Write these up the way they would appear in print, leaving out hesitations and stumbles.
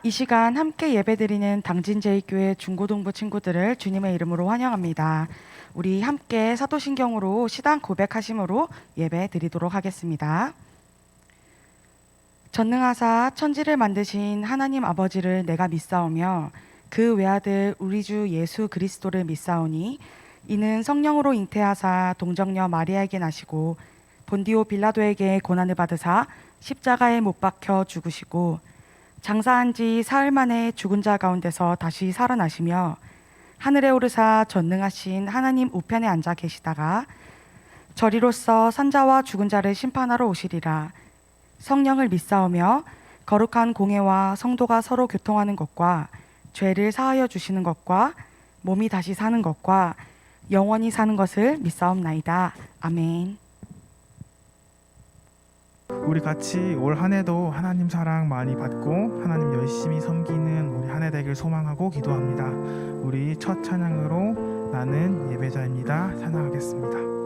이 시간 함께 예배드리는 당진제일교회 중고등부 친구들을 주님의 이름으로 환영합니다. 우리 함께 사도신경으로 시단 고백하심으로 예배 드리도록 하겠습니다. 전능하사 천지를 만드신 하나님 아버지를 내가 믿사오며 그 외아들 우리 주 예수 그리스도를 믿사오니 이는 성령으로 잉태하사 동정녀 마리아에게 나시고 본디오 빌라도에게 고난을 받으사 십자가에 못 박혀 죽으시고 장사한 지 사흘 만에 죽은 자 가운데서 다시 살아나시며 하늘에 오르사 전능하신 하나님 우편에 앉아 계시다가 저리로서 산자와 죽은 자를 심판하러 오시리라. 성령을 믿사오며 거룩한 공회와 성도가 서로 교통하는 것과 죄를 사하여 주시는 것과 몸이 다시 사는 것과 영원히 사는 것을 믿사옵나이다. 아멘. 우리 같이 올 한 해도 하나님 사랑 많이 받고 하나님 열심히 섬기는 우리 한 해 되길 소망하고 기도합니다. 우리 첫 찬양으로 나는 예배자입니다. 찬양하겠습니다.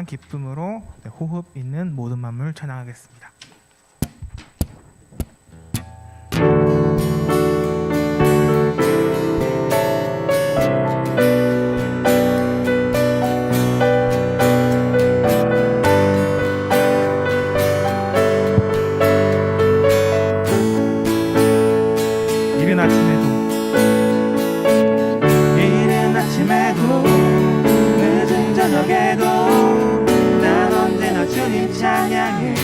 기쁨으로 호흡 있는 모든 만물 찬양하겠습니다. 이른 아침에도 늦은 저녁에도 난 언제나 주님 찬양해.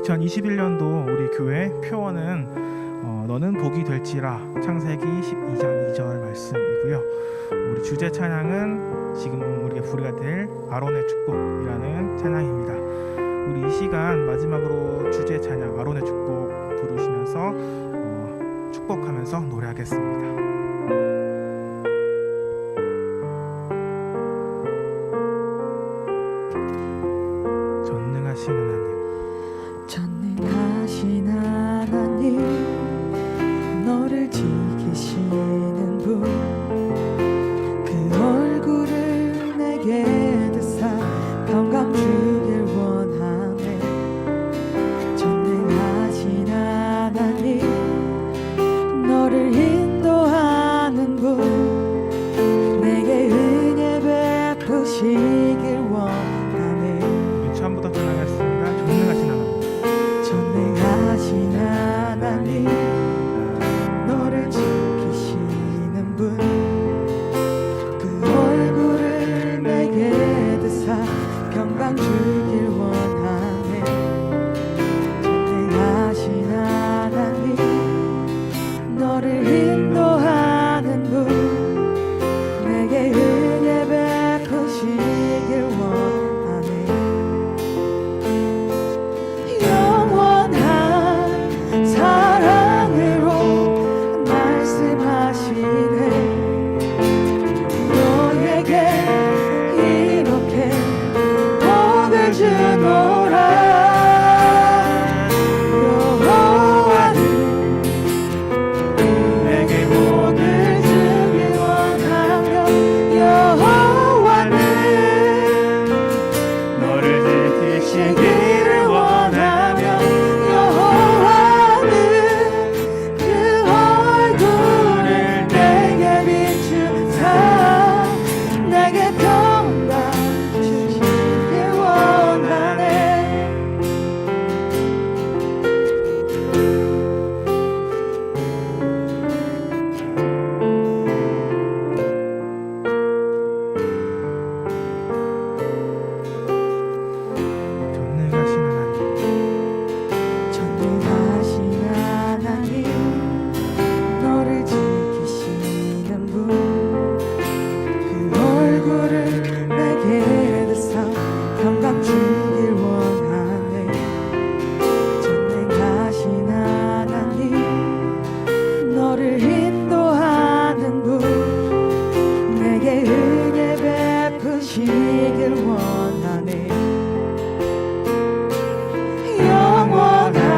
2021년도 우리 교회 표어는 너는 복이 될지라, 창세기 12장 2절 말씀이고요. 우리 주제 찬양은 지금 우리가 부르게 될 아론의 축복이라는 찬양입니다. 우리 이 시간 마지막으로 주제 찬양 아론의 축복 부르시면서 축복하면서 노래하겠습니다. 전능하신 하나님, 전능하신 하나님, 너를 지키시는 분, 그 얼굴을 내게 드사 평강 주길 원하네. 전능하신 하나님, 너를 인도하는 분, 내게 은혜 베푸시길 원하네. 우리 처음부터 찬양했습니다. 전능하신 하나님, 전능하신 하나님, 너를 지키시는 분, 그 얼굴을 내게 드사 평강 주길 원하네. 전능하신 하나님, 너를 인도하는 분, 내게 은혜 베푸시길 원하네. 영원한 사랑으로 말씀하시네. 너에게 이렇게 복을 주노라. 여호와는 내게 복을 주길 원하며, 여호와는 너를 지키기를 원하며, 여호와는 그 얼굴을 내게 비추사 내게 평강 주시길 원하네. 전능하신 하나님, 전능하신 하나님, 너를 지키시는 분, 그 얼굴을 내게 드사 평강 주길 원하네. 전능하신 하나님, 너를 인도하는 분, 내게 은혜 베푸시길 원하네. 영원한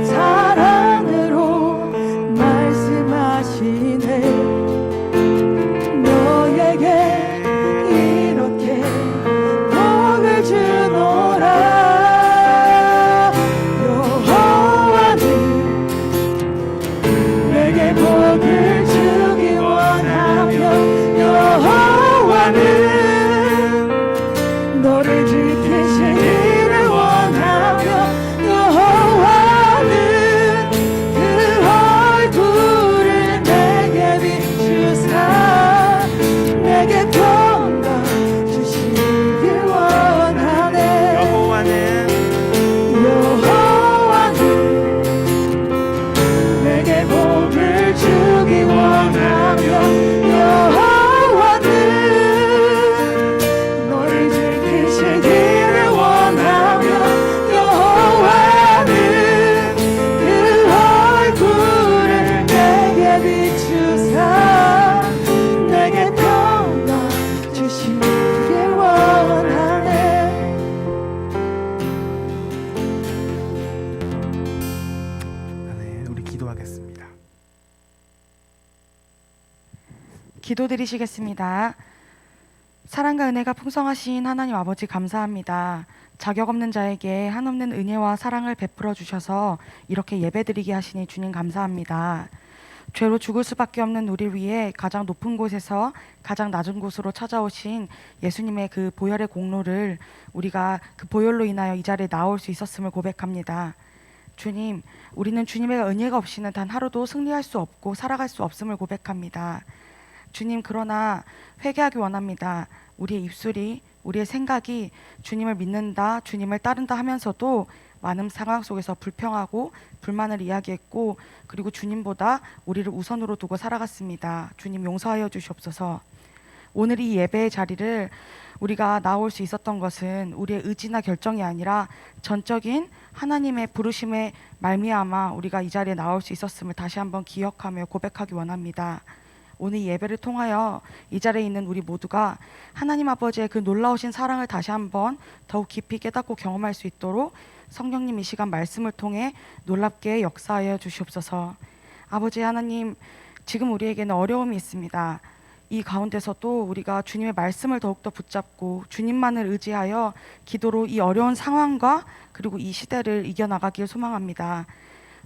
사랑으로 말씀하시네. 너에게 이렇게 복을 주노라. 여호와는 내게 복을 주기 원하며, 여호와는 너를 지키시기를 원하며, 여호와는 그 얼굴을 내게 비추사 내게 평강 주시길 원하네. 여호와는 내게 복을 주기 원하며, 여호와는 너를 지키시기를 원하며, 여호와는 그 얼굴을 내게 비추사 내게 평강 주시길 원하네. 네, 우리 기도하겠습니다. 기도드리시겠습니다. 사랑과 은혜가 풍성하신 하나님 아버지 감사합니다. 자격 없는 자에게 한없는 은혜와 사랑을 베풀어 주셔서 이렇게 예배드리게 하시니 주님 감사합니다. 죄로 죽을 수밖에 없는 우리를 위해 가장 높은 곳에서 가장 낮은 곳으로 찾아오신 예수님의 그 보혈의 공로를 우리가 그 보혈로 인하여 이 자리에 나올 수 있었음을 고백합니다. 주님, 우리는 주님의 은혜가 없이는 단 하루도 승리할 수 없고 살아갈 수 없음을 고백합니다. 주님, 그러나 회개하기 원합니다. 우리의 입술이, 우리의 생각이 주님을 믿는다, 주님을 따른다 하면서도 많은 상황 속에서 불평하고 불만을 이야기했고 그리고 주님보다 우리를 우선으로 두고 살아갔습니다. 주님 용서하여 주시옵소서. 오늘 이 예배의 자리를 우리가 나올 수 있었던 것은 우리의 의지나 결정이 아니라 전적인 하나님의 부르심에 말미암아 우리가 이 자리에 나올 수 있었음을 다시 한번 기억하며 고백하기 원합니다. 오늘 이 예배를 통하여 이 자리에 있는 우리 모두가 하나님 아버지의 그 놀라우신 사랑을 다시 한번 더욱 깊이 깨닫고 경험할 수 있도록 성령님 이 시간 말씀을 통해 놀랍게 역사하여 주시옵소서. 아버지 하나님, 지금 우리에게는 어려움이 있습니다. 이 가운데서도 우리가 주님의 말씀을 더욱더 붙잡고 주님만을 의지하여 기도로 이 어려운 상황과 그리고 이 시대를 이겨나가길 소망합니다.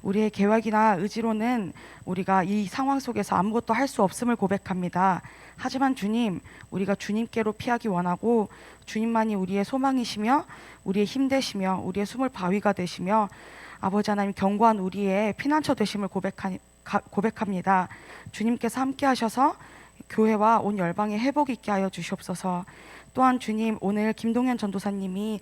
우리의 계획이나 의지로는 우리가 이 상황 속에서 아무것도 할 수 없음을 고백합니다. 하지만 주님, 우리가 주님께로 피하기 원하고 주님만이 우리의 소망이시며 우리의 힘 되시며 우리의 숨을 바위가 되시며 아버지 하나님 견고한 우리의 피난처 되심을 고백합니다. 주님께서 함께 하셔서 교회와 온 열방에 회복 있게 하여 주시옵소서. 또한 주님, 오늘 김동현 전도사님이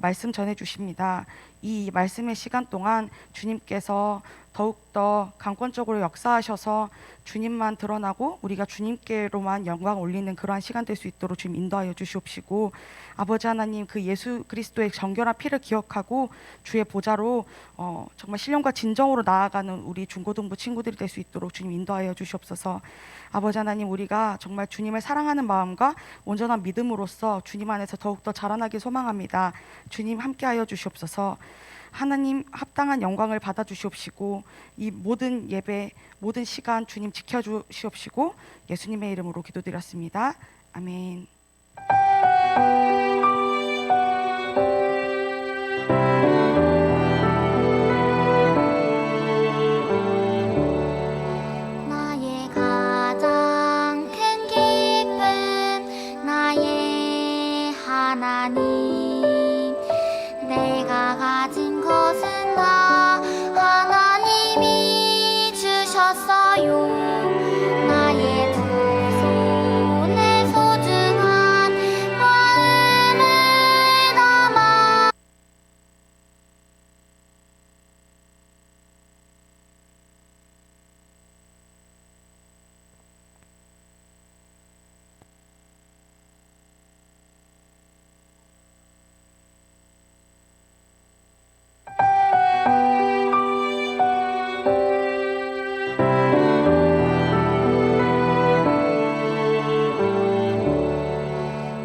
말씀 전해 주십니다. 이 말씀의 시간 동안 주님께서 더욱더 강권적으로 역사하셔서 주님만 드러나고 우리가 주님께로만 영광 올리는 그러한 시간 될 수 있도록 주님 인도하여 주시옵시고, 아버지 하나님, 그 예수 그리스도의 정결한 피를 기억하고 주의 보좌로 정말 신령과 진정으로 나아가는 우리 중고등부 친구들이 될 수 있도록 주님 인도하여 주시옵소서. 아버지 하나님, 우리가 정말 주님을 사랑하는 마음과 온전한 믿음으로써 주님 안에서 더욱더 자라나길 소망합니다. 주님 함께하여 주시옵소서. 하나님 합당한 영광을 받아 주시옵시고 이 모든 예배, 모든 시간 주님 지켜 주시옵시고 예수님의 이름으로 기도드렸습니다. 아멘. 나의 가장 큰 기쁨, 나의 하나님, 내가 가진 것은 다 하나님이 주셨어요. 나의 두 손에 소중한 마음을 담아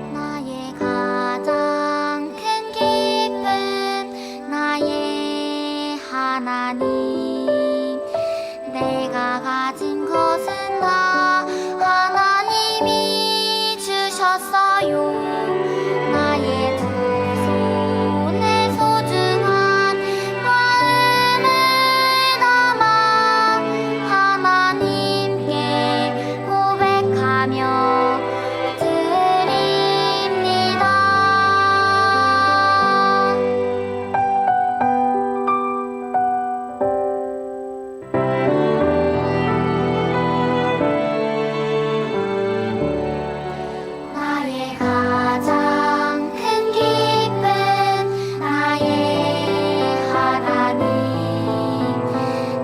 나의 가장 큰 기쁨, 나의 하나님, 내가 가진 것은 다 하나님이 주셨어요. 나의 두 손에 소중한 마음을 담아 하나님께 고백하며 드립니다. 나의 가장 큰 기쁨, 나의 하나님,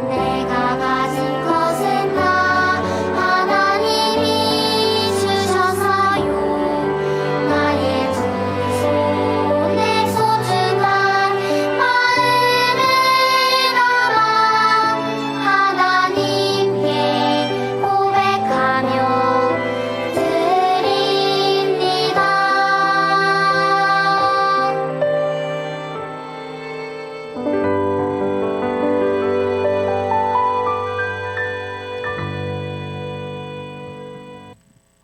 내가 가진 것은 다 하나님이 주셔서요. 나의 두 손에 소중한 마음을 담아 하나님께 고백하며 드립니다.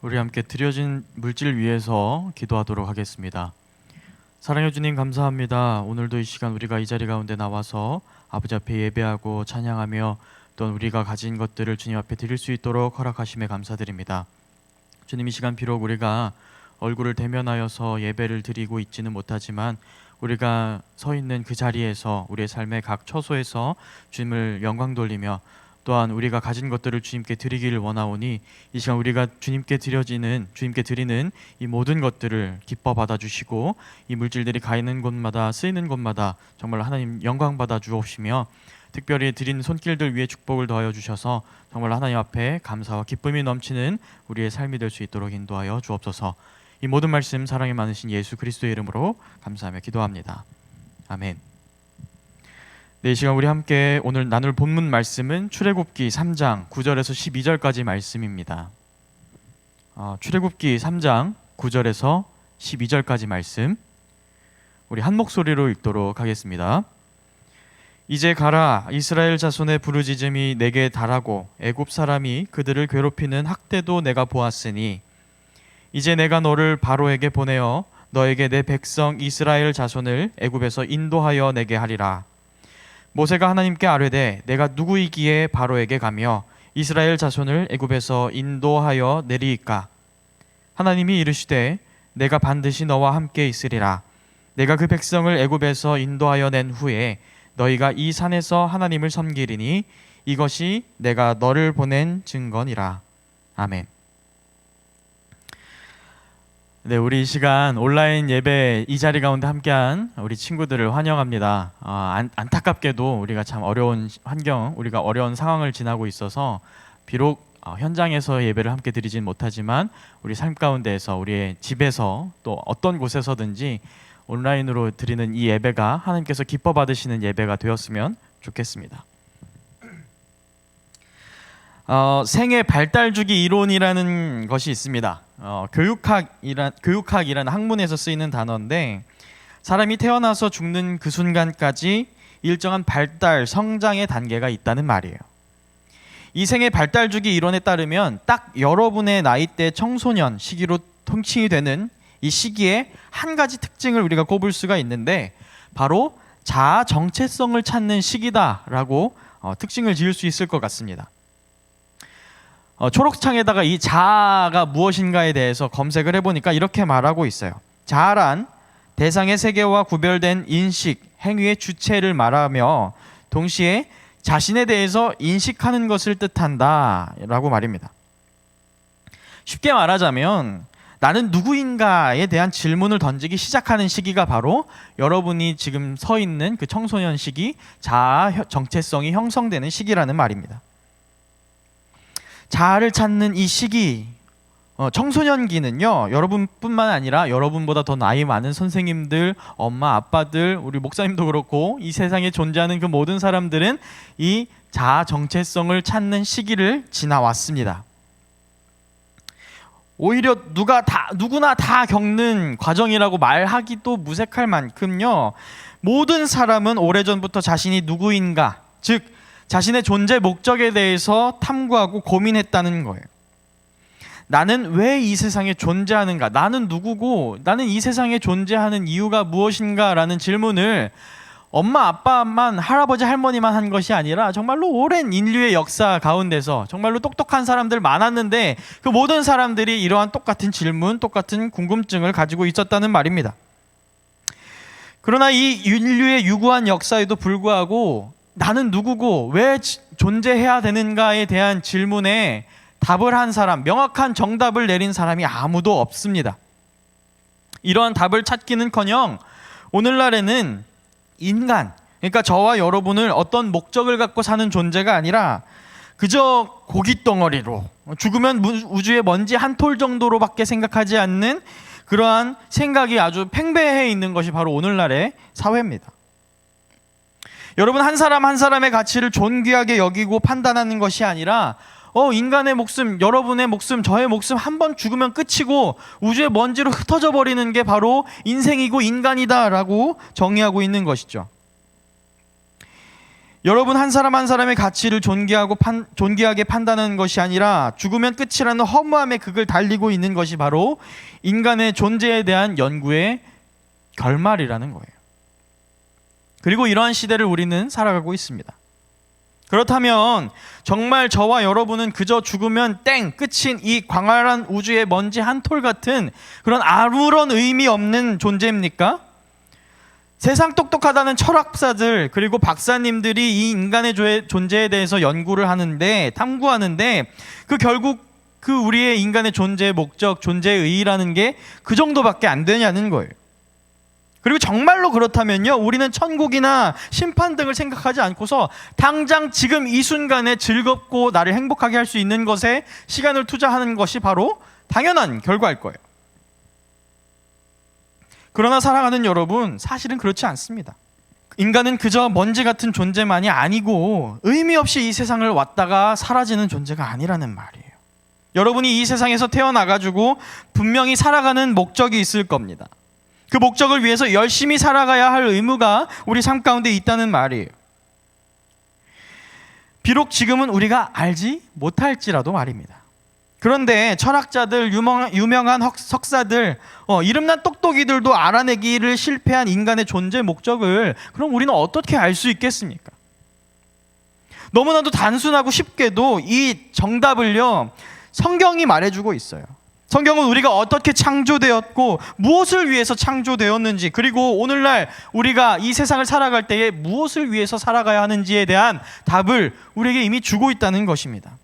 우리 함께 드려진 물질 위해서 기도하도록 하겠습니다. 사랑해 주님 감사합니다. 오늘도 이 시간 우리가 이 자리 가운데 나와서 아버지 앞에 예배하고 찬양하며 또 우리가 가진 것들을 주님 앞에 드릴 수 있도록 허락하심에 감사드립니다. 주님, 이 시간 비록 우리가 얼굴을 대면하여서 예배를 드리고 있지는 못하지만 우리가 서 있는 그 자리에서 우리의 삶의 각 처소에서 주님을 영광 돌리며 또한 우리가 가진 것들을 주님께 드리기를 원하오니 이 시간 우리가 주님께 드리는 이 모든 것들을 기뻐 받아주시고 이 물질들이 가는 곳마다 쓰이는 곳마다 정말 하나님 영광 받아 주옵시며 특별히 드린 손길들 위에 축복을 더하여 주셔서 정말 하나님 앞에 감사와 기쁨이 넘치는 우리의 삶이 될 수 있도록 인도하여 주옵소서. 이 모든 말씀 사랑이 많으신 예수 그리스도의 이름으로 감사하며 기도합니다. 아멘. 네, 이 시간 우리 함께 오늘 나눌 본문 말씀은 출애굽기 3장 9절에서 12절까지 말씀입니다. 출애굽기 3장 9절에서 12절까지 말씀 우리 한 목소리로 읽도록 하겠습니다. 이제 가라, 이스라엘 자손의 부르짖음이 내게 달하고 애굽 사람이 그들을 괴롭히는 학대도 내가 보았으니 이제 내가 너를 바로에게 보내어 너에게 내 백성 이스라엘 자손을 애굽에서 인도하여 내게 하리라. 모세가 하나님께 아뢰되 내가 누구이기에 바로에게 가며 이스라엘 자손을 애굽에서 인도하여 내리이까? 하나님이 이르시되 내가 반드시 너와 함께 있으리라. 내가 그 백성을 애굽에서 인도하여 낸 후에 너희가 이 산에서 하나님을 섬기리니 이것이 내가 너를 보낸 증거니라. 아멘. 네, 우리 이 시간 온라인 예배 이 자리 가운데 함께한 우리 친구들을 환영합니다. 안타깝게도 우리가 참 어려운 환경, 우리가 어려운 상황을 지나고 있어서 비록 현장에서 예배를 함께 드리진 못하지만 우리 삶 가운데에서 우리의 집에서 또 어떤 곳에서든지 온라인으로 드리는 이 예배가 하나님께서 기뻐 받으시는 예배가 되었으면 좋겠습니다. 생애 발달주기 이론이라는 것이 있습니다. 교육학이라는 학문에서 쓰이는 단어인데 사람이 태어나서 죽는 그 순간까지 일정한 발달, 성장의 단계가 있다는 말이에요. 이 생애 발달주기 이론에 따르면 딱 여러분의 나이대 청소년 시기로 통칭이 되는 이 시기에 한 가지 특징을 우리가 꼽을 수가 있는데 바로 자아 정체성을 찾는 시기다라고 특징을 지을 수 있을 것 같습니다. 초록창에다가 이 자아가 무엇인가에 대해서 검색을 해보니까 이렇게 말하고 있어요. 자아란 대상의 세계와 구별된 인식, 행위의 주체를 말하며 동시에 자신에 대해서 인식하는 것을 뜻한다 라고 말입니다. 쉽게 말하자면 나는 누구인가에 대한 질문을 던지기 시작하는 시기가 바로 여러분이 지금 서 있는 그 청소년 시기, 자아 정체성이 형성되는 시기라는 말입니다. 자아를 찾는 이 시기, 청소년기는요, 여러분뿐만 아니라 여러분보다 더 나이 많은 선생님들, 엄마, 아빠들, 우리 목사님도 그렇고 이 세상에 존재하는 그 모든 사람들은 이 자아 정체성을 찾는 시기를 지나왔습니다. 오히려 누구나 다 겪는 과정이라고 말하기도 무색할 만큼요, 모든 사람은 오래전부터 자신이 누구인가, 즉 자신의 존재 목적에 대해서 탐구하고 고민했다는 거예요. 나는 왜 이 세상에 존재하는가? 나는 누구고 나는 이 세상에 존재하는 이유가 무엇인가? 라는 질문을 엄마, 아빠만, 할아버지, 할머니만 한 것이 아니라 정말로 오랜 인류의 역사 가운데서 정말로 똑똑한 사람들 많았는데 그 모든 사람들이 이러한 똑같은 질문, 똑같은 궁금증을 가지고 있었다는 말입니다. 그러나 이 인류의 유구한 역사에도 불구하고 나는 누구고 왜 존재해야 되는가에 대한 질문에 답을 한 사람, 명확한 정답을 내린 사람이 아무도 없습니다. 이러한 답을 찾기는커녕 오늘날에는 인간, 그러니까 저와 여러분을 어떤 목적을 갖고 사는 존재가 아니라 그저 고깃덩어리로, 죽으면 우주의 먼지 한 톨 정도로밖에 생각하지 않는 그러한 생각이 아주 팽배해 있는 것이 바로 오늘날의 사회입니다. 여러분, 한 사람 한 사람의 가치를 존귀하게 여기고 판단하는 것이 아니라 인간의 목숨, 여러분의 목숨, 저의 목숨 한 번 죽으면 끝이고 우주의 먼지로 흩어져 버리는 게 바로 인생이고 인간이다라고 정의하고 있는 것이죠. 여러분 한 사람 한 사람의 가치를 존귀하게 판단하는 것이 아니라 죽으면 끝이라는 허무함의 극을 달리고 있는 것이 바로 인간의 존재에 대한 연구의 결말이라는 거예요. 그리고 이러한 시대를 우리는 살아가고 있습니다. 그렇다면 정말 저와 여러분은 그저 죽으면 땡 끝인 이 광활한 우주의 먼지 한 톨 같은 그런 아무런 의미 없는 존재입니까? 세상 똑똑하다는 철학자들 그리고 박사님들이 이 인간의 존재에 대해서 연구를 하는데, 탐구하는데, 결국 우리의 인간의 존재의 목적, 존재의 의의라는 게 그 정도밖에 안 되냐는 거예요. 그리고 정말로 그렇다면요, 우리는 천국이나 심판 등을 생각하지 않고서 당장 지금 이 순간에 즐겁고 나를 행복하게 할 수 있는 것에 시간을 투자하는 것이 바로 당연한 결과일 거예요. 그러나 사랑하는 여러분, 사실은 그렇지 않습니다. 인간은 그저 먼지 같은 존재만이 아니고 의미 없이 이 세상을 왔다가 사라지는 존재가 아니라는 말이에요. 여러분이 이 세상에서 태어나가지고 분명히 살아가는 목적이 있을 겁니다. 그 목적을 위해서 열심히 살아가야 할 의무가 우리 삶 가운데 있다는 말이에요. 비록 지금은 우리가 알지 못할지라도 말입니다. 그런데 철학자들, 유명한 석사들, 이름난 똑똑이들도 알아내기를 실패한 인간의 존재 목적을 그럼 우리는 어떻게 알 수 있겠습니까? 너무나도 단순하고 쉽게도 이 정답을요, 성경이 말해주고 있어요. 성경은 우리가 어떻게 창조되었고 무엇을 위해서 창조되었는지, 그리고 오늘날 우리가 이 세상을 살아갈 때에 무엇을 위해서 살아가야 하는지에 대한 답을 우리에게 이미 주고 있다는 것입니다.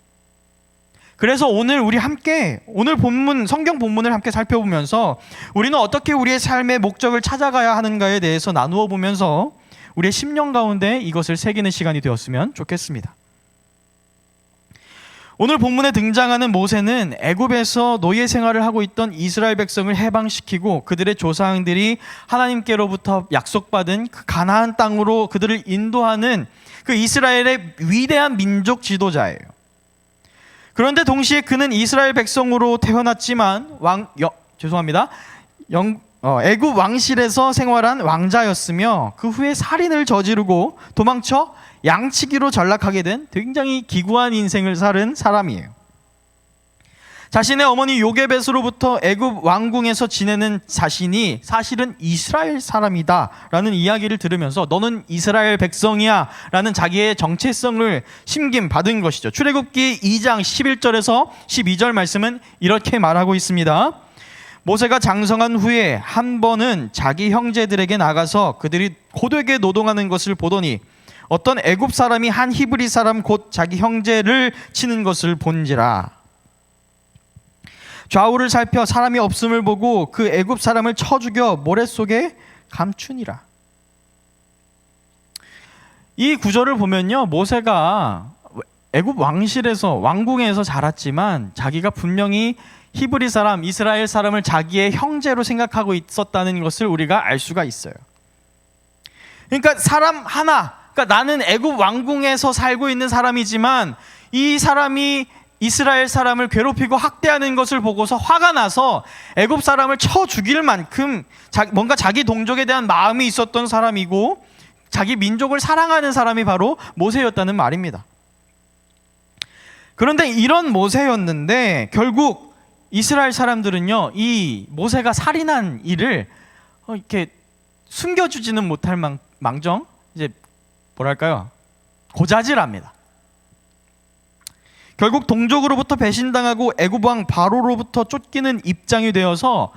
그래서 오늘 우리 함께 오늘 본문, 성경 본문을 함께 살펴보면서 우리는 어떻게 우리의 삶의 목적을 찾아가야 하는가에 대해서 나누어 보면서 우리의 심령 가운데 이것을 새기는 시간이 되었으면 좋겠습니다. 오늘 본문에 등장하는 모세는 애굽에서 노예 생활을 하고 있던 이스라엘 백성을 해방시키고 그들의 조상들이 하나님께로부터 약속받은 그 가나안 땅으로 그들을 인도하는 그 이스라엘의 위대한 민족 지도자예요. 그런데 동시에 그는 이스라엘 백성으로 태어났지만 애굽 왕실에서 생활한 왕자였으며 그 후에 살인을 저지르고 도망쳐 양치기로 전락하게 된 굉장히 기구한 인생을 살은 사람이에요. 자신의 어머니 요게벳으로부터 애굽 왕궁에서 지내는 자신이 사실은 이스라엘 사람이다 라는 이야기를 들으면서 너는 이스라엘 백성이야 라는 자기의 정체성을 심김받은 것이죠. 출애굽기 2장 11절에서 12절 말씀은 이렇게 말하고 있습니다. 모세가 장성한 후에 한 번은 자기 형제들에게 나가서 그들이 고되게 노동하는 것을 보더니 어떤 애굽 사람이 한 히브리 사람 곧 자기 형제를 치는 것을 본지라. 좌우를 살펴 사람이 없음을 보고 그 애굽 사람을 쳐 죽여 모래 속에 감추니라. 이 구절을 보면요, 모세가 애굽 왕실에서 왕궁에서 자랐지만 자기가 분명히 히브리 사람, 이스라엘 사람을 자기의 형제로 생각하고 있었다는 것을 우리가 알 수가 있어요. 그러니까 사람 하나, 그러니까 나는 애굽 왕궁에서 살고 있는 사람이지만 이 사람이 이스라엘 사람을 괴롭히고 학대하는 것을 보고서 화가 나서 애굽 사람을 쳐 죽일 만큼 뭔가 자기 동족에 대한 마음이 있었던 사람이고 자기 민족을 사랑하는 사람이 바로 모세였다는 말입니다. 그런데 이런 모세였는데 결국 이스라엘 사람들은요, 이 모세가 살인한 일을 이렇게 숨겨주지는 못할 망정 이제 뭐랄까요, 고자질합니다. 결국 동족으로부터 배신당하고 애굽 왕 바로로부터 쫓기는 입장이 되어서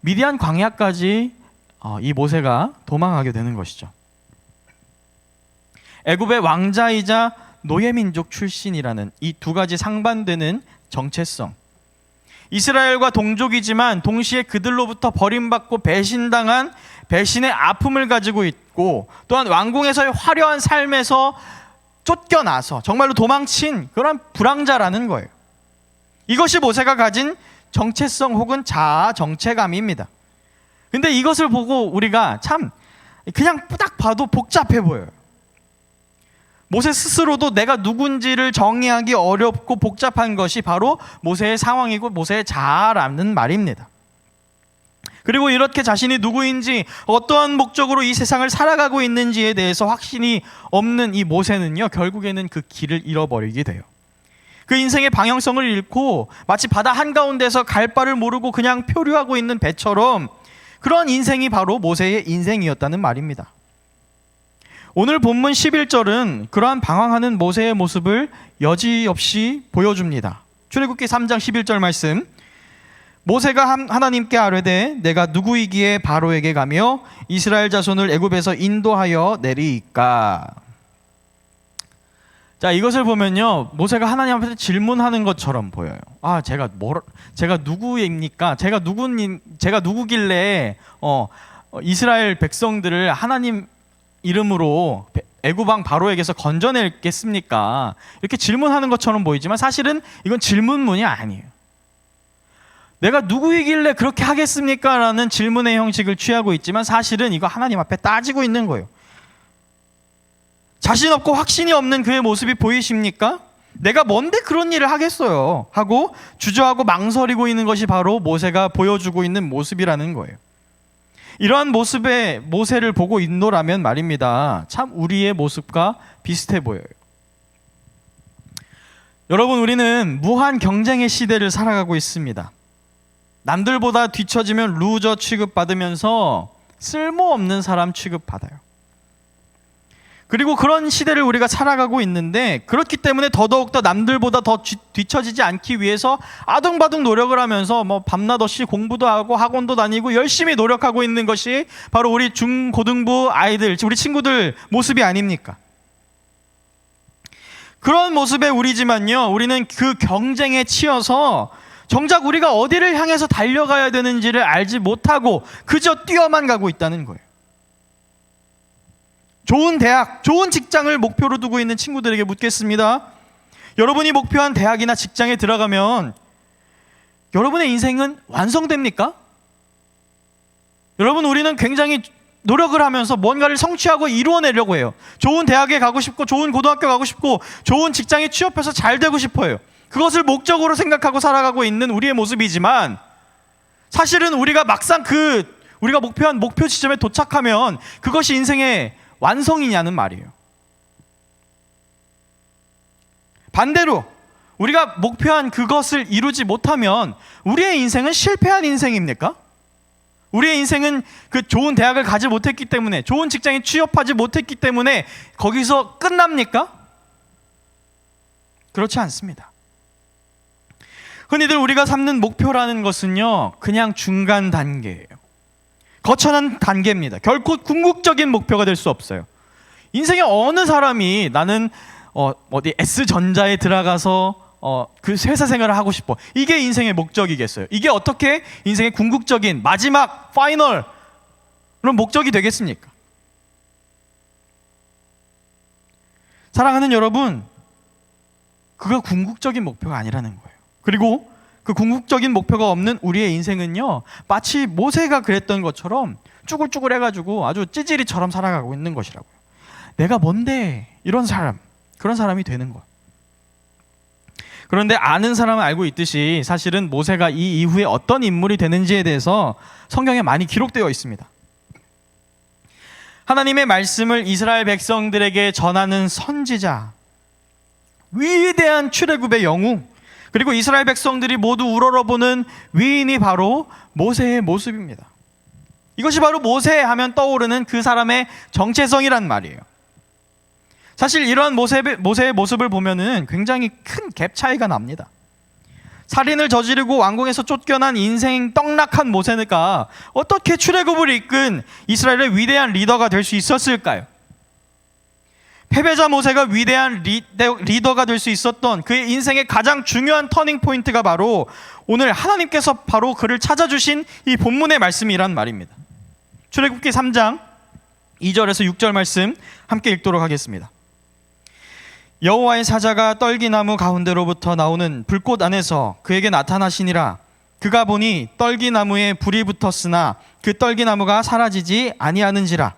미디안 광야까지 이 모세가 도망하게 되는 것이죠. 애굽의 왕자이자 노예민족 출신이라는 이 두 가지 상반되는 정체성, 이스라엘과 동족이지만 동시에 그들로부터 버림받고 배신당한 배신의 아픔을 가지고 있고 또한 왕궁에서의 화려한 삶에서 쫓겨나서 정말로 도망친 그런 불황자라는 거예요. 이것이 모세가 가진 정체성 혹은 자아 정체감입니다. 근데 이것을 보고 우리가 참 그냥 딱 봐도 복잡해 보여요. 모세 스스로도 내가 누군지를 정의하기 어렵고 복잡한 것이 바로 모세의 상황이고 모세의 자아라는 말입니다. 그리고 이렇게 자신이 누구인지 어떠한 목적으로 이 세상을 살아가고 있는지에 대해서 확신이 없는 이 모세는요, 결국에는 그 길을 잃어버리게 돼요. 그 인생의 방향성을 잃고 마치 바다 한가운데서 갈 바를 모르고 그냥 표류하고 있는 배처럼 그런 인생이 바로 모세의 인생이었다는 말입니다. 오늘 본문 11절은 그러한 방황하는 모세의 모습을 여지없이 보여줍니다. 출애굽기 3장 11절 말씀, 모세가 하나님께 아뢰되 내가 누구이기에 바로에게 가며 이스라엘 자손을 애굽에서 인도하여 내리이까. 자, 이것을 보면요, 모세가 하나님 앞에서 질문하는 것처럼 보여요. 아, 제가 누구입니까? 제가 누구길래 이스라엘 백성들을 하나님 이름으로 애굽 왕 바로에게서 건져내겠습니까? 이렇게 질문하는 것처럼 보이지만 사실은 이건 질문문이 아니에요. 내가 누구이길래 그렇게 하겠습니까? 라는 질문의 형식을 취하고 있지만 사실은 이거 하나님 앞에 따지고 있는 거예요. 자신 없고 확신이 없는 그의 모습이 보이십니까? 내가 뭔데 그런 일을 하겠어요? 하고 주저하고 망설이고 있는 것이 바로 모세가 보여주고 있는 모습이라는 거예요. 이러한 모습의 모세를 보고 있노라면 말입니다, 참 우리의 모습과 비슷해 보여요. 여러분, 우리는 무한 경쟁의 시대를 살아가고 있습니다. 남들보다 뒤처지면 루저 취급받으면서 쓸모없는 사람 취급받아요. 그리고 그런 시대를 우리가 살아가고 있는데, 그렇기 때문에 더더욱더 남들보다 더 뒤처지지 않기 위해서 아둥바둥 노력을 하면서 밤낮 없이 공부도 하고 학원도 다니고 열심히 노력하고 있는 것이 바로 우리 중고등부 아이들, 우리 친구들 모습이 아닙니까? 그런 모습의 우리지만요, 우리는 그 경쟁에 치여서 정작 우리가 어디를 향해서 달려가야 되는지를 알지 못하고 그저 뛰어만 가고 있다는 거예요. 좋은 대학, 좋은 직장을 목표로 두고 있는 친구들에게 묻겠습니다. 여러분이 목표한 대학이나 직장에 들어가면 여러분의 인생은 완성됩니까? 여러분, 우리는 굉장히 노력을 하면서 뭔가를 성취하고 이루어내려고 해요. 좋은 대학에 가고 싶고, 좋은 고등학교 가고 싶고, 좋은 직장에 취업해서 잘 되고 싶어요. 그것을 목적으로 생각하고 살아가고 있는 우리의 모습이지만, 사실은 우리가 막상 우리가 목표한 목표 지점에 도착하면 그것이 인생의 완성이냐는 말이에요. 반대로 우리가 목표한 그것을 이루지 못하면 우리의 인생은 실패한 인생입니까? 우리의 인생은 그 좋은 대학을 가지 못했기 때문에, 좋은 직장에 취업하지 못했기 때문에 거기서 끝납니까? 그렇지 않습니다. 흔히들 우리가 삼는 목표라는 것은요, 그냥 중간 단계예요. 거창한 단계입니다. 결코 궁극적인 목표가 될 수 없어요. 인생의 어느 사람이 나는 어디 S전자에 들어가서 그 회사 생활을 하고 싶어, 이게 인생의 목적이겠어요? 이게 어떻게 인생의 궁극적인 마지막 파이널 그런 목적이 되겠습니까? 사랑하는 여러분, 그가 궁극적인 목표가 아니라는 거예요. 그리고 그 궁극적인 목표가 없는 우리의 인생은요, 마치 모세가 그랬던 것처럼 쭈글쭈글 해가지고 아주 찌질이처럼 살아가고 있는 것이라고요. 내가 뭔데 이런 사람, 그런 사람이 되는 것. 그런데 아는 사람은 알고 있듯이 사실은 모세가 이 이후에 어떤 인물이 되는지에 대해서 성경에 많이 기록되어 있습니다. 하나님의 말씀을 이스라엘 백성들에게 전하는 선지자, 위대한 출애굽의 영웅, 그리고 이스라엘 백성들이 모두 우러러보는 위인이 바로 모세의 모습입니다. 이것이 바로 모세 하면 떠오르는 그 사람의 정체성이란 말이에요. 사실 이러한 모세의 모습을 보면은 굉장히 큰 갭 차이가 납니다. 살인을 저지르고 왕궁에서 쫓겨난 인생 떡락한 모세가 어떻게 출애굽을 이끈 이스라엘의 위대한 리더가 될 수 있었을까요? 패배자 모세가 위대한 리더가 될 수 있었던 그의 인생의 가장 중요한 터닝 포인트가 바로 오늘 하나님께서 바로 그를 찾아주신 이 본문의 말씀이란 말입니다. 출애굽기 3장 2절에서 6절 말씀 함께 읽도록 하겠습니다. 여호와의 사자가 떨기나무 가운데로부터 나오는 불꽃 안에서 그에게 나타나시니라. 그가 보니 떨기나무에 불이 붙었으나 그 떨기나무가 사라지지 아니하는지라.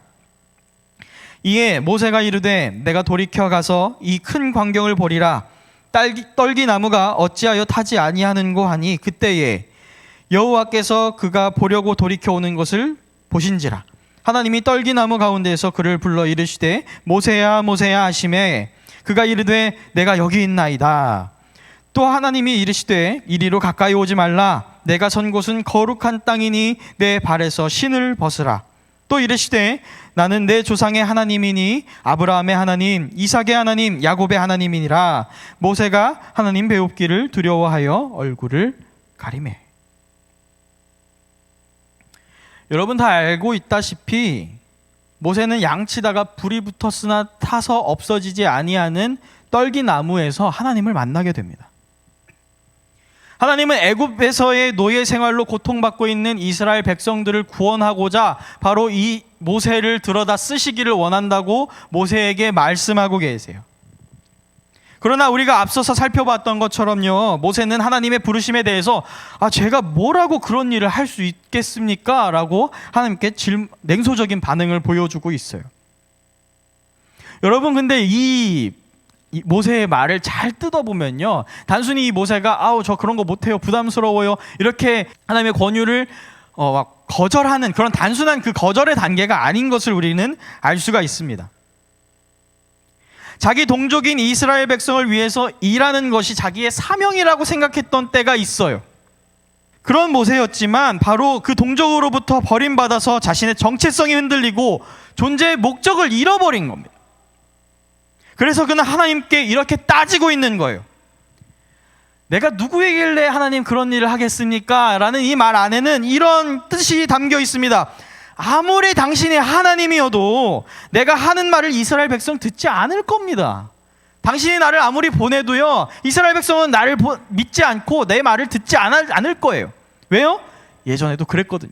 이에 모세가 이르되 내가 돌이켜 가서 이 큰 광경을 보리라. 떨기나무가 어찌하여 타지 아니하는고 하니 그때에 여호와께서 그가 보려고 돌이켜 오는 것을 보신지라. 하나님이 떨기나무 가운데에서 그를 불러 이르시되 모세야 모세야 하시매 그가 이르되 내가 여기 있나이다. 또 하나님이 이르시되 이리로 가까이 오지 말라. 내가 선 곳은 거룩한 땅이니 내 발에서 신을 벗으라. 또 이르시되 나는 내 조상의 하나님이니 아브라함의 하나님, 이삭의 하나님, 야곱의 하나님이니라. 모세가 하나님 배웁기를 두려워하여 얼굴을 가리매. 여러분 다 알고 있다시피 모세는 양치다가 불이 붙었으나 타서 없어지지 아니하는 떨기나무에서 하나님을 만나게 됩니다. 하나님은 애굽에서의 노예 생활로 고통받고 있는 이스라엘 백성들을 구원하고자 바로 이 모세를 들어다 쓰시기를 원한다고 모세에게 말씀하고 계세요. 그러나 우리가 앞서서 살펴봤던 것처럼요, 모세는 하나님의 부르심에 대해서 제가 뭐라고 그런 일을 할 수 있겠습니까? 라고 하나님께 냉소적인 반응을 보여주고 있어요. 여러분, 근데 이 모세의 말을 잘 뜯어보면요, 단순히 이 모세가 저 그런 거 못해요, 부담스러워요, 이렇게 하나님의 권유를 막 거절하는 그런 단순한 그 거절의 단계가 아닌 것을 우리는 알 수가 있습니다. 자기 동족인 이스라엘 백성을 위해서 일하는 것이 자기의 사명이라고 생각했던 때가 있어요. 그런 모세였지만 바로 그 동족으로부터 버림받아서 자신의 정체성이 흔들리고 존재의 목적을 잃어버린 겁니다. 그래서 그는 하나님께 이렇게 따지고 있는 거예요. 내가 누구이길래 하나님 그런 일을 하겠습니까? 라는 이 말 안에는 이런 뜻이 담겨 있습니다. 아무리 당신이 하나님이어도 내가 하는 말을 이스라엘 백성 듣지 않을 겁니다. 당신이 나를 아무리 보내도요, 이스라엘 백성은 나를 믿지 않고 내 말을 듣지 않을 거예요. 왜요? 예전에도 그랬거든요.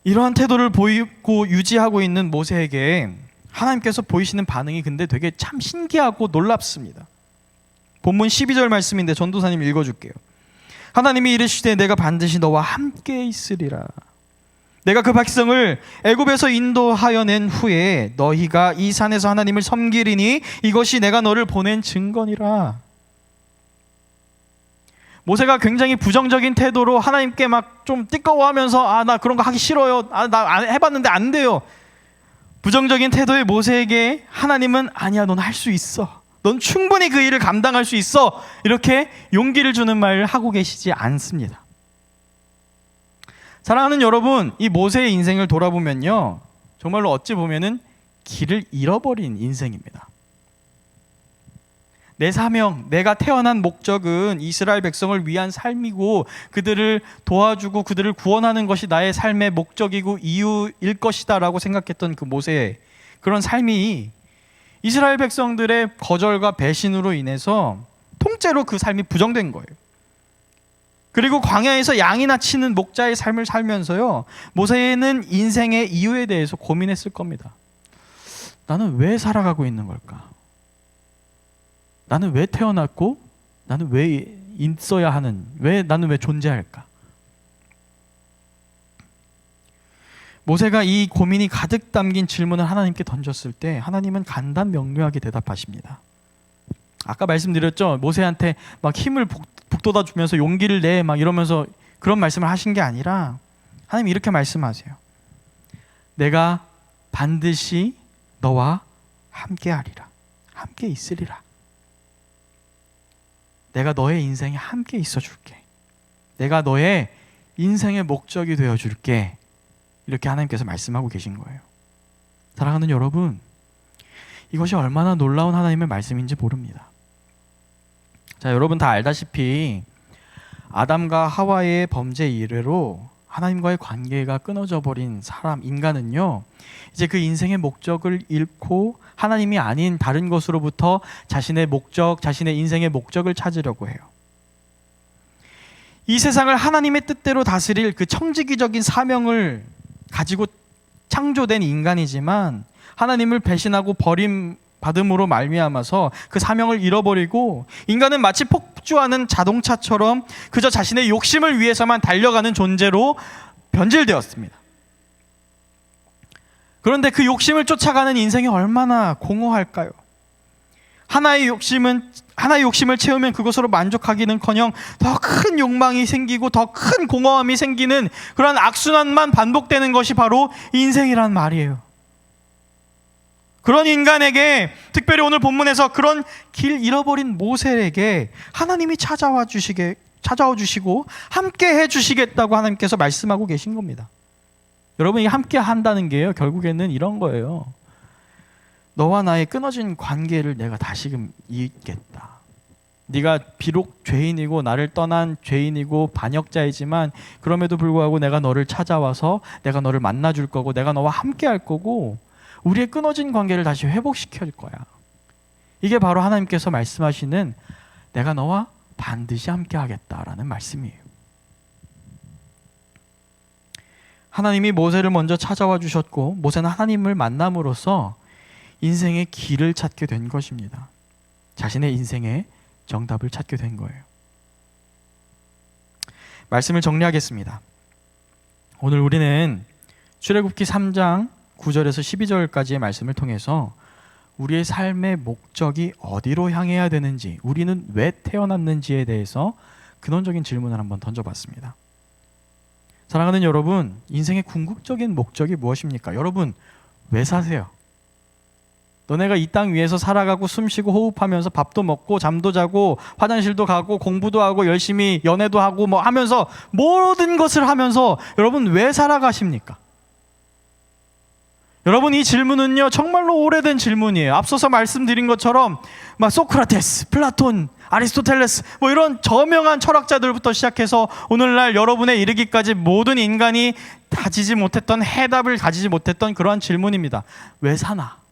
이러한 태도를 보이고 유지하고 있는 모세에게 하나님께서 보이시는 반응이 근데 되게 참 신기하고 놀랍습니다. 본문 12절 말씀인데 전도사님 읽어줄게요. 하나님이 이르시되 내가 반드시 너와 함께 있으리라. 내가 그 백성을 애굽에서 인도하여 낸 후에 너희가 이 산에서 하나님을 섬기리니 이것이 내가 너를 보낸 증거니라. 모세가 굉장히 부정적인 태도로 하나님께 막 좀 띠꺼워하면서 나 그런 거 하기 싫어요, 나 해봤는데 안 돼요, 부정적인 태도의 모세에게 하나님은 아니야, 넌 할 수 있어, 넌 충분히 그 일을 감당할 수 있어, 이렇게 용기를 주는 말을 하고 계시지 않습니다. 사랑하는 여러분, 이 모세의 인생을 돌아보면요, 정말로 어찌 보면은 길을 잃어버린 인생입니다. 내 사명, 내가 태어난 목적은 이스라엘 백성을 위한 삶이고 그들을 도와주고 그들을 구원하는 것이 나의 삶의 목적이고 이유일 것이다 라고 생각했던 그 모세의 그런 삶이 이스라엘 백성들의 거절과 배신으로 인해서 통째로 그 삶이 부정된 거예요. 그리고 광야에서 양이나 치는 목자의 삶을 살면서요, 모세는 인생의 이유에 대해서 고민했을 겁니다. 나는 왜 살아가고 있는 걸까? 나는 왜 태어났고 나는 왜 있어야 하는, 나는 왜 존재할까? 모세가 이 고민이 가득 담긴 질문을 하나님께 던졌을 때 하나님은 간단 명료하게 대답하십니다. 아까 말씀드렸죠, 모세한테 막 힘을 북돋아 주면서 용기를 내 막 이러면서 그런 말씀을 하신 게 아니라 하나님 이렇게 말씀하세요. 내가 반드시 너와 함께 하리라, 함께 있으리라. 내가 너의 인생에 함께 있어 줄게. 내가 너의 인생의 목적이 되어 줄게. 이렇게 하나님께서 말씀하고 계신 거예요. 사랑하는 여러분, 이것이 얼마나 놀라운 하나님의 말씀인지 모릅니다. 자, 여러분 다 알다시피 아담과 하와의 범죄 이래로 하나님과의 관계가 끊어져 버린 인간은요, 이제 그 인생의 목적을 잃고 하나님이 아닌 다른 것으로부터 자신의 목적, 자신의 인생의 목적을 찾으려고 해요. 이 세상을 하나님의 뜻대로 다스릴 그 청지기적인 사명을 가지고 창조된 인간이지만 하나님을 배신하고 버림받음으로 말미암아서 그 사명을 잃어버리고 인간은 마치 폭주하는 자동차처럼 그저 자신의 욕심을 위해서만 달려가는 존재로 변질되었습니다. 그런데 그 욕심을 쫓아가는 인생이 얼마나 공허할까요? 하나의 욕심을 채우면 그것으로 만족하기는커녕 더 큰 욕망이 생기고 더 큰 공허함이 생기는 그런 악순환만 반복되는 것이 바로 인생이란 말이에요. 그런 인간에게, 특별히 오늘 본문에서 그런 길 잃어버린 모세에게 하나님이 찾아와 주시고 함께 해주시겠다고 하나님께서 말씀하고 계신 겁니다. 여러분, 이 함께 한다는 게요, 결국에는 이런 거예요. 너와 나의 끊어진 관계를 내가 다시금 잇겠다. 네가 비록 죄인이고 나를 떠난 죄인이고 반역자이지만 그럼에도 불구하고 내가 너를 찾아와서 내가 너를 만나줄 거고 내가 너와 함께 할 거고 우리의 끊어진 관계를 다시 회복시킬 거야. 이게 바로 하나님께서 말씀하시는 내가 너와 반드시 함께 하겠다라는 말씀이에요. 하나님이 모세를 먼저 찾아와 주셨고 모세는 하나님을 만남으로써 인생의 길을 찾게 된 것입니다. 자신의 인생의 정답을 찾게 된 거예요. 말씀을 정리하겠습니다. 오늘 우리는 출애굽기 3장 9절에서 12절까지의 말씀을 통해서 우리의 삶의 목적이 어디로 향해야 되는지, 우리는 왜 태어났는지에 대해서 근원적인 질문을 한번 던져봤습니다. 사랑하는 여러분, 인생의 궁극적인 목적이 무엇입니까? 여러분, 왜 사세요? 너네가 이 땅 위에서 살아가고 숨쉬고 호흡하면서 밥도 먹고 잠도 자고 화장실도 가고 공부도 하고 열심히 연애도 하고 뭐 하면서 모든 것을 하면서 여러분 왜 살아가십니까? 여러분, 이 질문은요 정말로 오래된 질문이에요. 앞서서 말씀드린 것처럼 막 소크라테스, 플라톤, 아리스토텔레스 뭐 이런 저명한 철학자들부터 시작해서 오늘날 여러분에 이르기까지 모든 인간이 가지지 못했던, 해답을 가지지 못했던 그러한 질문입니다. 왜 사나?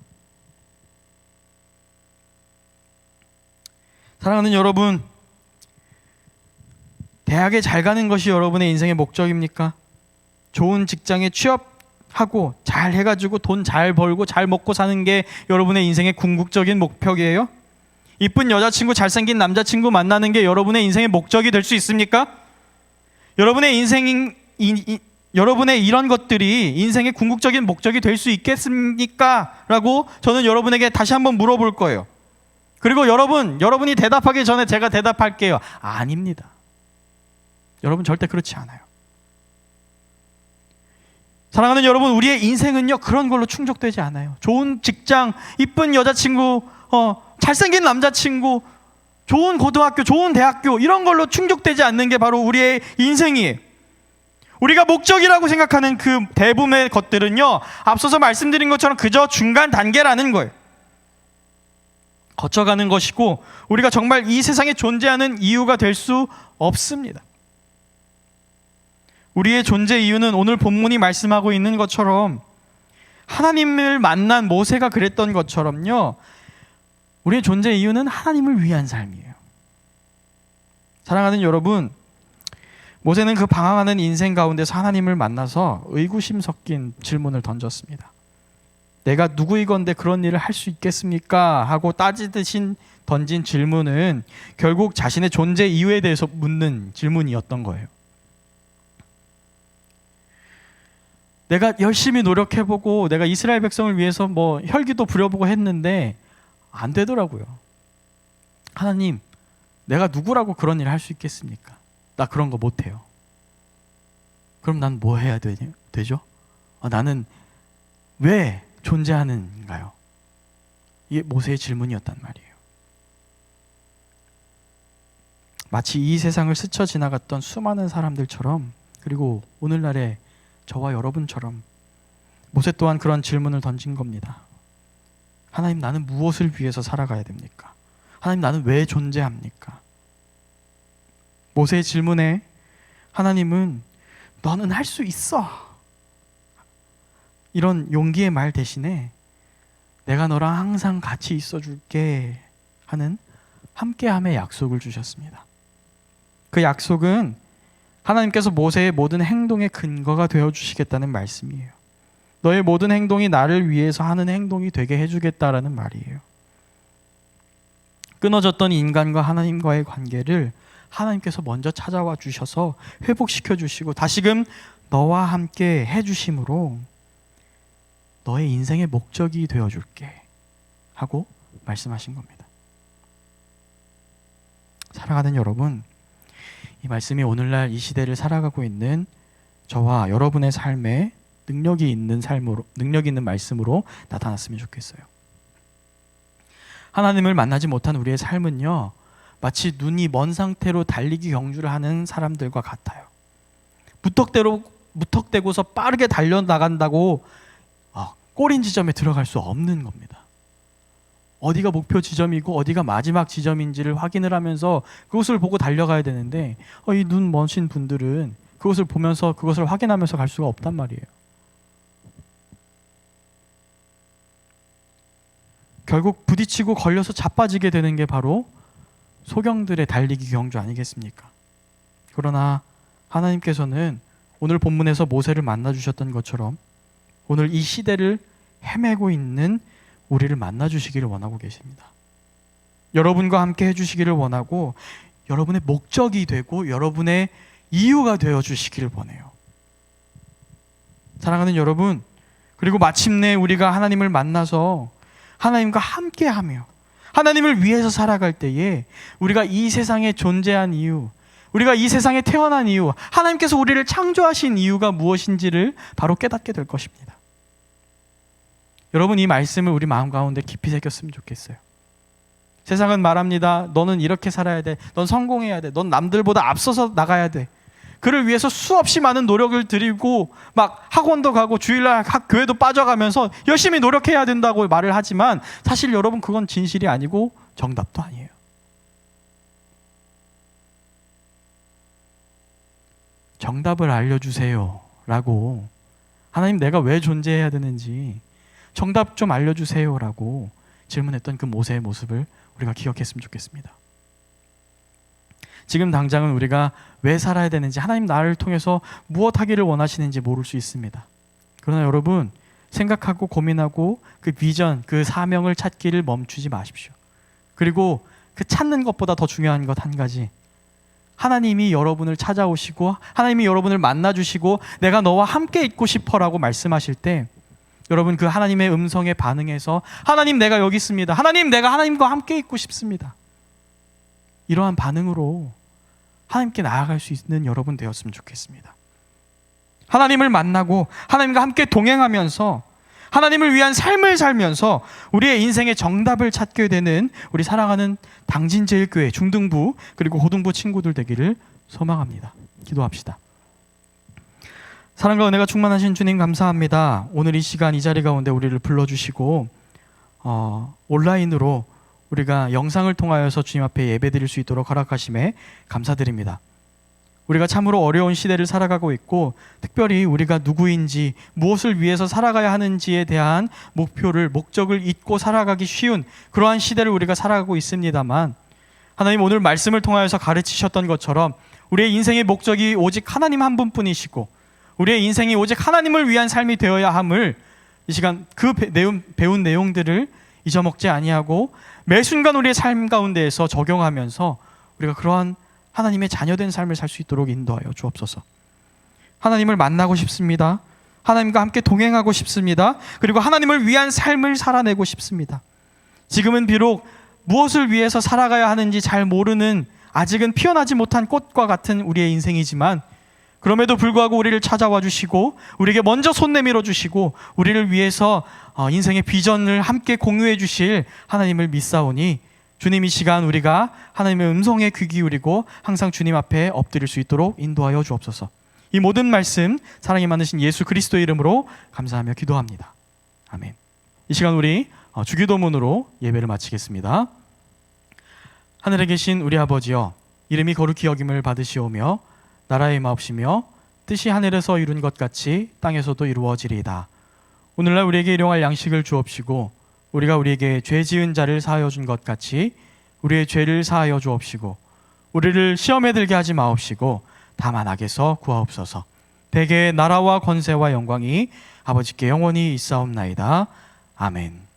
사랑하는 여러분, 대학에 잘 가는 것이 여러분의 인생의 목적입니까? 좋은 직장에 취업하고 잘 해가지고 돈 잘 벌고 잘 먹고 사는 게 여러분의 인생의 궁극적인 목표이에요? 이쁜 여자친구, 잘생긴 남자친구 만나는 게 여러분의 인생의 목적이 될 수 있습니까? 여러분의 여러분의 이런 것들이 인생의 궁극적인 목적이 될 수 있겠습니까? 라고 저는 여러분에게 다시 한번 물어볼 거예요. 그리고 여러분이 대답하기 전에 제가 대답할게요. 아닙니다. 여러분 절대 그렇지 않아요. 사랑하는 여러분, 우리의 인생은요 그런 걸로 충족되지 않아요. 좋은 직장, 이쁜 여자친구, 잘생긴 남자친구, 좋은 고등학교, 좋은 대학교 이런 걸로 충족되지 않는 게 바로 우리의 인생이에요. 우리가 목적이라고 생각하는 그 대부분의 것들은요 앞서서 말씀드린 것처럼 그저 중간 단계라는 거예요. 거쳐가는 것이고 우리가 정말 이 세상에 존재하는 이유가 될 수 없습니다. 우리의 존재 이유는 오늘 본문이 말씀하고 있는 것처럼 하나님을 만난 모세가 그랬던 것처럼요 우리의 존재 이유는 하나님을 위한 삶이에요. 사랑하는 여러분, 모세는 그 방황하는 인생 가운데서 하나님을 만나서 의구심 섞인 질문을 던졌습니다. 내가 누구이건데 그런 일을 할 수 있겠습니까? 하고 따지듯이 던진 질문은 결국 자신의 존재 이유에 대해서 묻는 질문이었던 거예요. 내가 열심히 노력해보고 내가 이스라엘 백성을 위해서 뭐 혈기도 부려보고 했는데 안 되더라고요. 하나님, 내가 누구라고 그런 일을 할 수 있겠습니까? 나 그런 거 못해요. 그럼 난 뭐 해야 되죠? 나는 왜 존재하는가요? 이게 모세의 질문이었단 말이에요. 마치 이 세상을 스쳐 지나갔던 수많은 사람들처럼, 그리고 오늘날의 저와 여러분처럼 모세 또한 그런 질문을 던진 겁니다. 하나님, 나는 무엇을 위해서 살아가야 됩니까? 하나님, 나는 왜 존재합니까? 모세의 질문에 하나님은 너는 할 수 있어, 이런 용기의 말 대신에 내가 너랑 항상 같이 있어 줄게 하는 함께함의 약속을 주셨습니다. 그 약속은 하나님께서 모세의 모든 행동의 근거가 되어 주시겠다는 말씀이에요. 너의 모든 행동이 나를 위해서 하는 행동이 되게 해주겠다라는 말이에요. 끊어졌던 인간과 하나님과의 관계를 하나님께서 먼저 찾아와 주셔서 회복시켜 주시고 다시금 너와 함께 해주심으로 너의 인생의 목적이 되어줄게 하고 말씀하신 겁니다. 사랑하는 여러분, 이 말씀이 오늘날 이 시대를 살아가고 있는 저와 여러분의 삶에 능력이 있는 말씀으로 나타났으면 좋겠어요. 하나님을 만나지 못한 우리의 삶은요 마치 눈이 먼 상태로 달리기 경주를 하는 사람들과 같아요. 무턱대고서 빠르게 달려나간다고 꼬린 지점에 들어갈 수 없는 겁니다. 어디가 목표 지점이고 어디가 마지막 지점인지를 확인을 하면서 그것을 보고 달려가야 되는데 이 눈 먼신 분들은 그것을 보면서 그것을 확인하면서 갈 수가 없단 말이에요. 결국 부딪히고 걸려서 자빠지게 되는 게 바로 소경들의 달리기 경주 아니겠습니까? 그러나 하나님께서는 오늘 본문에서 모세를 만나주셨던 것처럼 오늘 이 시대를 헤매고 있는 우리를 만나주시기를 원하고 계십니다. 여러분과 함께 해주시기를 원하고 여러분의 목적이 되고 여러분의 이유가 되어주시기를 원해요. 사랑하는 여러분, 그리고 마침내 우리가 하나님을 만나서 하나님과 함께하며 하나님을 위해서 살아갈 때에 우리가 이 세상에 존재한 이유, 우리가 이 세상에 태어난 이유, 하나님께서 우리를 창조하신 이유가 무엇인지를 바로 깨닫게 될 것입니다. 여러분, 이 말씀을 우리 마음 가운데 깊이 새겼으면 좋겠어요. 세상은 말합니다. 너는 이렇게 살아야 돼. 넌 성공해야 돼. 넌 남들보다 앞서서 나가야 돼. 그를 위해서 수없이 많은 노력을 들이고 막 학원도 가고 주일날 교회도 빠져가면서 열심히 노력해야 된다고 말을 하지만 사실 여러분 그건 진실이 아니고 정답도 아니에요. 정답을 알려주세요 라고, 하나님 내가 왜 존재해야 되는지 정답 좀 알려주세요 라고 질문했던 그 모세의 모습을 우리가 기억했으면 좋겠습니다. 지금 당장은 우리가 왜 살아야 되는지, 하나님 나를 통해서 무엇 하기를 원하시는지 모를 수 있습니다. 그러나 여러분, 생각하고 고민하고 그 비전, 그 사명을 찾기를 멈추지 마십시오. 그리고 그 찾는 것보다 더 중요한 것 한 가지, 하나님이 여러분을 찾아오시고 하나님이 여러분을 만나주시고 내가 너와 함께 있고 싶어라고 말씀하실 때 여러분 그 하나님의 음성에 반응해서 하나님 내가 여기 있습니다. 하나님 내가 하나님과 함께 있고 싶습니다. 이러한 반응으로 하나님께 나아갈 수 있는 여러분 되었으면 좋겠습니다. 하나님을 만나고 하나님과 함께 동행하면서 하나님을 위한 삶을 살면서 우리의 인생의 정답을 찾게 되는 우리 사랑하는 당진제일교회 중등부 그리고 고등부 친구들 되기를 소망합니다. 기도합시다. 사랑과 은혜가 충만하신 주님 감사합니다. 오늘 이 시간 이 자리 가운데 우리를 불러주시고 온라인으로 우리가 영상을 통하여서 주님 앞에 예배드릴 수 있도록 허락하심에 감사드립니다. 우리가 참으로 어려운 시대를 살아가고 있고 특별히 우리가 누구인지 무엇을 위해서 살아가야 하는지에 대한 목적을 잊고 살아가기 쉬운 그러한 시대를 우리가 살아가고 있습니다만 하나님 오늘 말씀을 통하여서 가르치셨던 것처럼 우리의 인생의 목적이 오직 하나님 한 분뿐이시고 우리의 인생이 오직 하나님을 위한 삶이 되어야 함을 이 시간 그 배운 내용들을 잊어먹지 아니하고 매 순간 우리의 삶 가운데에서 적용하면서 우리가 그러한 하나님의 자녀된 삶을 살 수 있도록 인도하여 주옵소서. 하나님을 만나고 싶습니다. 하나님과 함께 동행하고 싶습니다. 그리고 하나님을 위한 삶을 살아내고 싶습니다. 지금은 비록 무엇을 위해서 살아가야 하는지 잘 모르는 아직은 피어나지 못한 꽃과 같은 우리의 인생이지만 그럼에도 불구하고 우리를 찾아와 주시고 우리에게 먼저 손 내밀어 주시고 우리를 위해서 인생의 비전을 함께 공유해 주실 하나님을 믿사오니 주님 이 시간 우리가 하나님의 음성에 귀 기울이고 항상 주님 앞에 엎드릴 수 있도록 인도하여 주옵소서. 이 모든 말씀 사랑이 많으신 예수 그리스도의 이름으로 감사하며 기도합니다. 아멘. 이 시간 우리 주기도문으로 예배를 마치겠습니다. 하늘에 계신 우리 아버지여, 이름이 거룩히 여김을 받으시오며 나라의 마옵시며 뜻이 하늘에서 이룬 것 같이 땅에서도 이루어지리이다. 오늘날 우리에게 일용할 양식을 주옵시고 우리가 우리에게 죄 지은 자를 사하여 준 것 같이 우리의 죄를 사하여 주옵시고 우리를 시험에 들게 하지 마옵시고 다만 악에서 구하옵소서. 대개의 나라와 권세와 영광이 아버지께 영원히 있사옵나이다. 아멘.